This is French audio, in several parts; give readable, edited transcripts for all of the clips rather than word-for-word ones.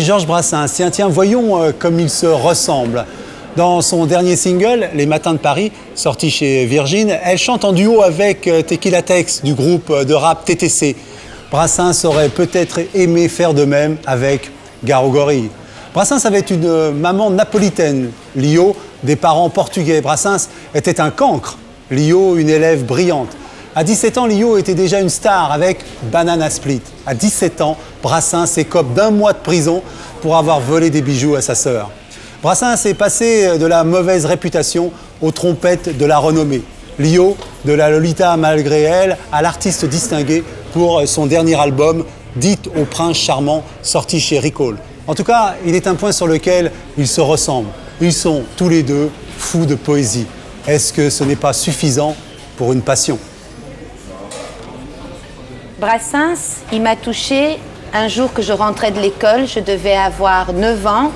Georges Brassens. Tiens, voyons comme il se ressemble. Dans son dernier single, Les Matins de Paris, sorti chez Virgin, elle chante en duo avec Tequila Tex du groupe de rap TTC. Brassens aurait peut-être aimé faire de même avec Gare aux Gorilles. Brassens avait une maman napolitaine, Lio, des parents portugais. Brassens était un cancre, Lio une élève brillante. À 17 ans, Lio était déjà une star avec Banana Split. À 17 ans, Brassens écope d'1 mois de prison pour avoir volé des bijoux à sa sœur. Brassens est passé de la mauvaise réputation aux trompettes de la renommée. Lio, de la Lolita malgré elle, à l'artiste distingué pour son dernier album, Dites au prince charmant, sorti chez Recall. En tout cas, il est un point sur lequel ils se ressemblent. Ils sont tous les deux fous de poésie. Est-ce que ce n'est pas suffisant pour une passion ? Brassens, il m'a touchée un jour que je rentrais de l'école. Je devais avoir 9 ans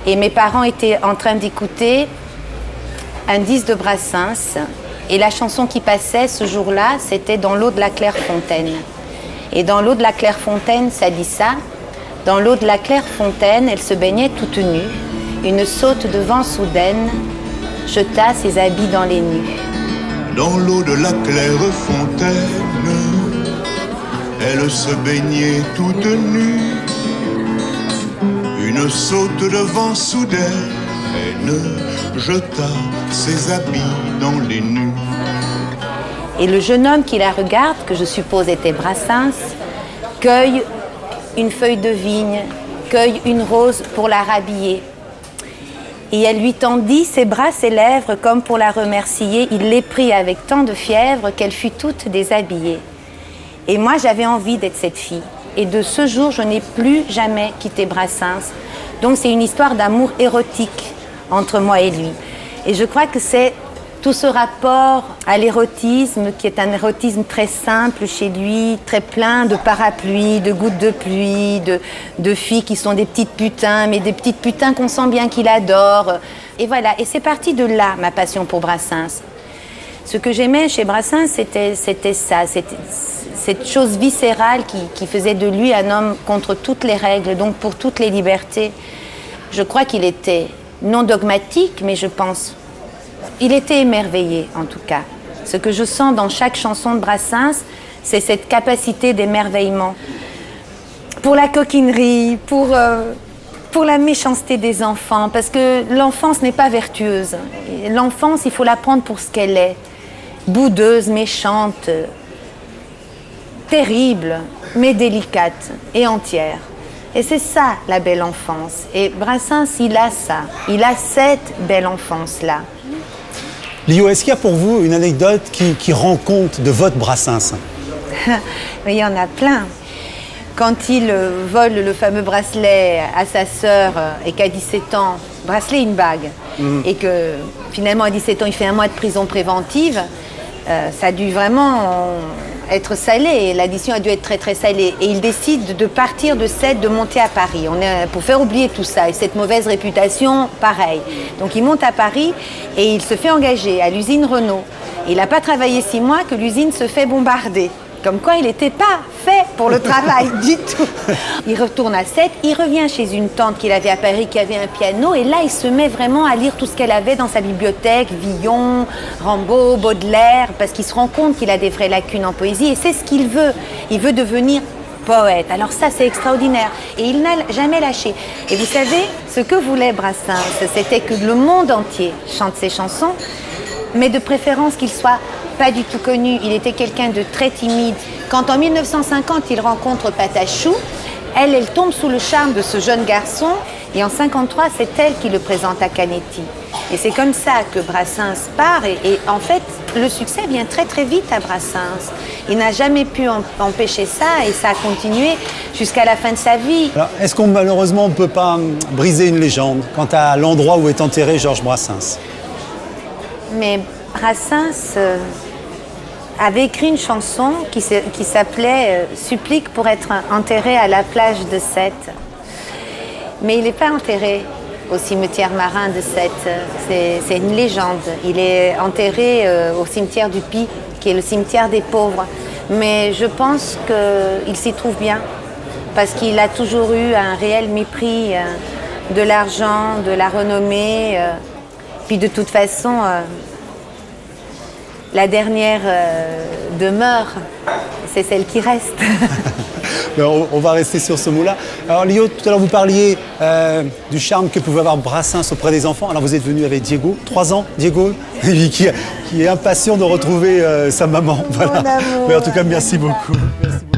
et mes parents étaient en train d'écouter un disque de Brassens. Et la chanson qui passait ce jour-là, c'était Dans l'eau de la Clairefontaine. Et dans l'eau de la Clairefontaine, ça dit ça. Dans l'eau de la Clairefontaine, elle se baignait toute nue. Une saute de vent soudaine jeta ses habits dans les nues. Dans l'eau de la Clairefontaine, elle se baignait toute nue. Une saute de vent soudaine jeta ses habits dans les nues. Et le jeune homme qui la regarde, que je suppose était Brassens, cueille une feuille de vigne, cueille une rose pour la rhabiller. Et elle lui tendit ses bras, ses lèvres, comme pour la remercier. Il les prit avec tant de fièvre qu'elle fut toute déshabillée. Et moi, j'avais envie d'être cette fille. Et de ce jour, je n'ai plus jamais quitté Brassens. Donc c'est une histoire d'amour érotique entre moi et lui. Et je crois que c'est tout ce rapport à l'érotisme, qui est un érotisme très simple chez lui, très plein de parapluies, de gouttes de pluie, de filles qui sont des petites putains, mais des petites putains qu'on sent bien qu'il adore. Et voilà, et c'est parti de là, ma passion pour Brassens. Ce que j'aimais chez Brassens, c'était ça, cette chose viscérale qui faisait de lui un homme contre toutes les règles, donc pour toutes les libertés. Je crois qu'il était non dogmatique, mais je pense il était émerveillé, en tout cas. Ce que je sens dans chaque chanson de Brassens, c'est cette capacité d'émerveillement. Pour la coquinerie, pour la méchanceté des enfants, parce que l'enfance n'est pas vertueuse. L'enfance, il faut la prendre pour ce qu'elle est. Boudeuse, méchante, terrible, mais délicate et entière. Et c'est ça, la belle enfance. Et Brassens, il a ça. Il a cette belle enfance-là. Lio, est-ce qu'il y a pour vous une anecdote qui rend compte de votre Brassens ? Il y en a plein. Quand il vole le fameux bracelet à sa sœur et qu'à 17 ans, bracelet une bague, et que finalement à 17 ans il fait 1 mois de prison préventive, ça a dû vraiment être salé, l'addition a dû être très très salée. Et il décide de partir de Sète, de monter à Paris. Pour faire oublier tout ça et cette mauvaise réputation, pareil. Donc il monte à Paris et il se fait engager à l'usine Renault. Il n'a pas travaillé 6 mois que l'usine se fait bombarder. Comme quoi il n'était pas fait pour le travail du tout. Il retourne à Sète, il revient chez une tante qu'il avait à Paris qui avait un piano et là il se met vraiment à lire tout ce qu'elle avait dans sa bibliothèque, Villon, Rimbaud, Baudelaire, parce qu'il se rend compte qu'il a des vraies lacunes en poésie et c'est ce qu'il veut. Il veut devenir poète. Alors ça c'est extraordinaire et il n'a jamais lâché. Et vous savez, ce que voulait Brassens, c'était que le monde entier chante ses chansons, mais de préférence qu'il soit pas du tout connu. Il était quelqu'un de très timide. Quand en 1950, il rencontre Patachou, elle tombe sous le charme de ce jeune garçon et en 1953, c'est elle qui le présente à Canetti. Et c'est comme ça que Brassens part et en fait, le succès vient très très vite à Brassens. Il n'a jamais pu empêcher ça et ça a continué jusqu'à la fin de sa vie. Alors, est-ce qu'on malheureusement ne peut pas briser une légende quant à l'endroit où est enterré Georges Brassens ? Mais Brassens avait écrit une chanson qui s'appelait « Supplique pour être enterré à la plage de Sète ». Mais il n'est pas enterré au cimetière marin de Sète. C'est une légende. Il est enterré au cimetière du Pi, qui est le cimetière des pauvres. Mais je pense qu'il s'y trouve bien. parce qu'il a toujours eu un réel mépris de l'argent, de la renommée. Puis de toute façon, la dernière demeure, c'est celle qui reste. On va rester sur ce mot-là. Alors Lio, tout à l'heure vous parliez du charme que pouvait avoir Brassens auprès des enfants. Alors vous êtes venu avec Diego, 3 ans, Diego, qui est impatient de retrouver sa maman. Voilà. Mon amour. Mais en tout cas, merci beaucoup. Merci beaucoup.